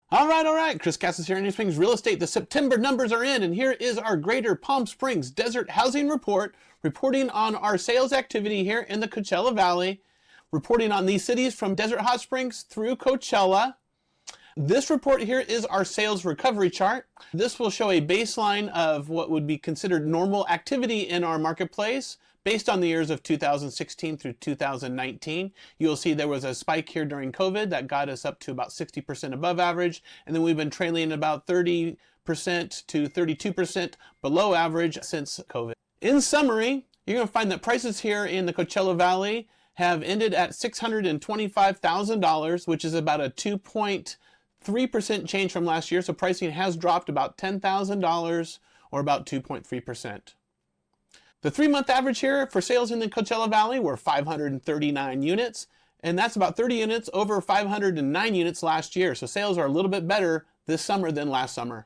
All right. Chris Casas here, Indio Springs Real Estate. The September numbers are in, and here is our Greater Palm Springs Desert Housing Report, reporting on our sales activity here in the Coachella Valley, reporting on these cities from Desert Hot Springs through Coachella. This report here is our sales recovery chart. This will show a baseline of what would be considered normal activity in our marketplace based on the years of 2016 through 2019. You'll see there was a spike here during COVID that got us up to about 60% above average, and then we've been trailing about 30% to 32% below average since COVID. In summary, you're going to find that prices here in the Coachella Valley have ended at $625,000, which is about a 2.3% change from last year. So pricing has dropped about $10,000 or about 2.3%. The 3-month average here for sales in the Coachella Valley were 539 units, and that's about 30 units over 509 units last year. So sales are a little bit better this summer than last summer.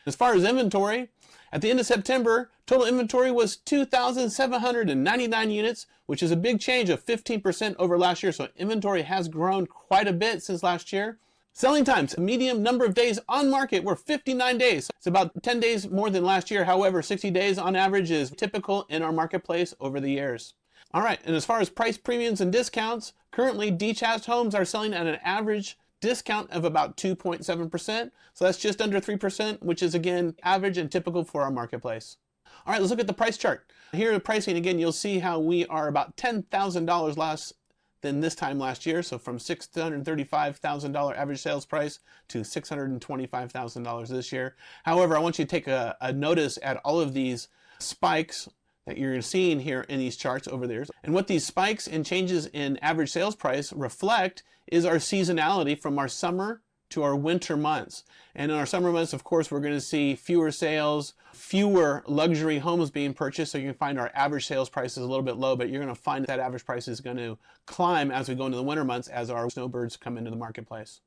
As far as inventory, at the end of September, total inventory was 2,799 units, which is a big change of 15% over last year. So inventory has grown quite a bit since last year. Selling times, median number of days on market were 59 days. It's about 10 days more than last year. However, 60 days on average is typical in our marketplace over the years. All right, and as far as price premiums and discounts, currently detached homes are selling at an average discount of about 2.7%. So that's just under 3%, which is again average and typical for our marketplace. All right, let's look at the price chart. Here the pricing again, you'll see how we are about $10,000 less than this time last year. So from $635,000 average sales price to $625,000 this year. However, I want you to take a notice at all of these spikes that you're seeing here in these charts over there. And what these spikes and changes in average sales price reflect is our seasonality from our summer to our winter months. And in our summer months, of course, we're going to see fewer sales, fewer luxury homes being purchased. So you can find our average sales price is a little bit low, but you're going to find that average price is going to climb as we go into the winter months as our snowbirds come into the marketplace.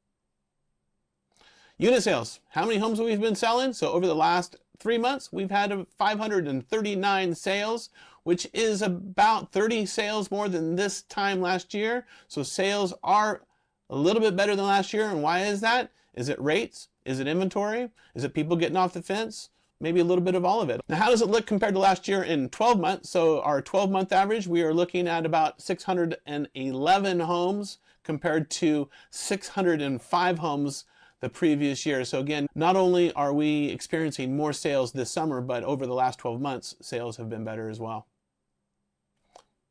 Unit sales, how many homes we've been selling? So over the last 3 months, we've had 539 sales, which is about 30 sales more than this time last year. So sales are a little bit better than last year. And why is that? Is it rates? Is it inventory? Is it people getting off the fence? Maybe a little bit of all of it. Now, how does it look compared to last year in 12 months? So our 12-month average, we are looking at about 611 homes compared to 605 homes the previous year. So again, not only are we experiencing more sales this summer, but over the last 12 months, sales have been better as well.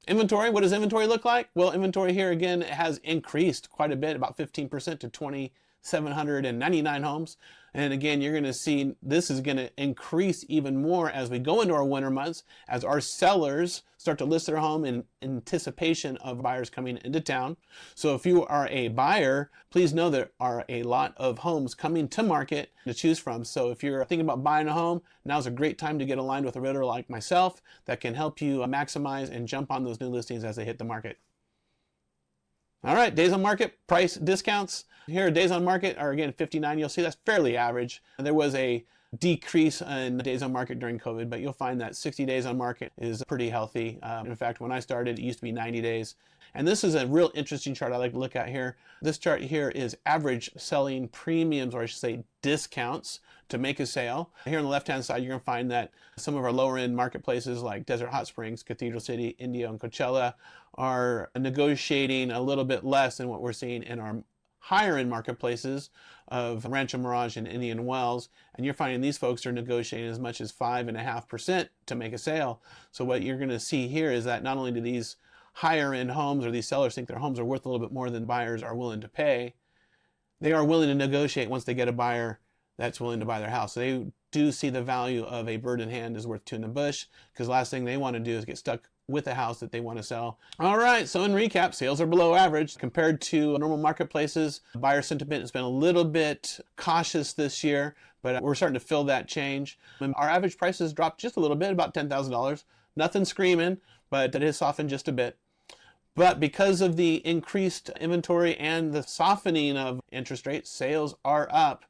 Inventory, what does inventory look like? Well, inventory here again has increased quite a bit, about 15% to 2,799 homes. And again, you're going to see this is going to increase even more as we go into our winter months, as our sellers start to list their home in anticipation of buyers coming into town. So if you are a buyer, please know there are a lot of homes coming to market to choose from. So if you're thinking about buying a home, now's a great time to get aligned with a realtor like myself that can help you maximize and jump on those new listings as they hit the market. All right, days on market, price discounts. Here, days on market are again 59. You'll see that's fairly average. There was a decrease in days on market during COVID, but you'll find that 60 days on market is pretty healthy. In fact, when I started, it used to be 90 days. And this is a real interesting chart I like to look at here. This chart here is average selling premiums, or I should say discounts, to make a sale. Here on the left-hand side, you're going to find that some of our lower-end marketplaces like Desert Hot Springs, Cathedral City, Indio, and Coachella are negotiating a little bit less than what we're seeing in our higher-end marketplaces of Rancho Mirage and Indian Wells. And you're finding these folks are negotiating as much as 5.5% to make a sale. So what you're going to see here is that not only do these higher-end homes or these sellers think their homes are worth a little bit more than buyers are willing to pay, they are willing to negotiate once they get a buyer that's willing to buy their house. So they do see the value of a bird in hand is worth two in the bush, because the last thing they want to do is get stuck with a house that they want to sell. All right, so in recap, sales are below average compared to normal marketplaces. Buyer sentiment has been a little bit cautious this year, but we're starting to feel that change. And our average prices dropped just a little bit, about $10,000. Nothing screaming, but it has softened just a bit. But because of the increased inventory and the softening of interest rates, sales are up.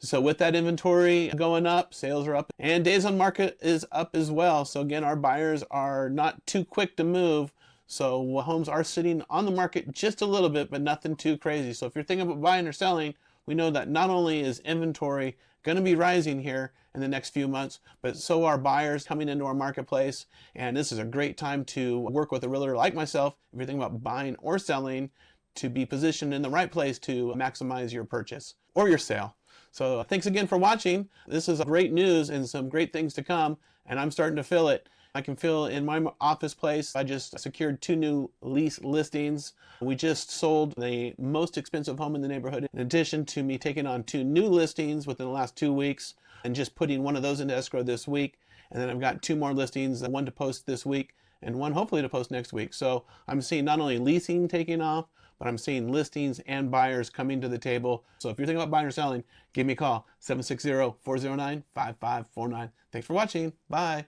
So with that inventory going up, sales are up, and days on market is up as well. So again, our buyers are not too quick to move. So homes are sitting on the market just a little bit, but nothing too crazy. So if you're thinking about buying or selling, we know that not only is inventory going to be rising here in the next few months, but so are buyers coming into our marketplace. And this is a great time to work with a realtor like myself, if you're thinking about buying or selling, to be positioned in the right place to maximize your purchase or your sale. So thanks again for watching. This is great news and some great things to come, and I'm starting to feel it. I can feel in my office place. I just secured 2 new lease listings. We just sold the most expensive home in the neighborhood, in addition to me taking on 2 new listings within the last 2 weeks and just putting one of those into escrow this week. And then I've got 2 more listings, one to post this week and one hopefully to post next week. So I'm seeing not only leasing taking off, but I'm seeing listings and buyers coming to the table. So if you're thinking about buying or selling, give me a call, 760-409-5549. Thanks for watching. Bye.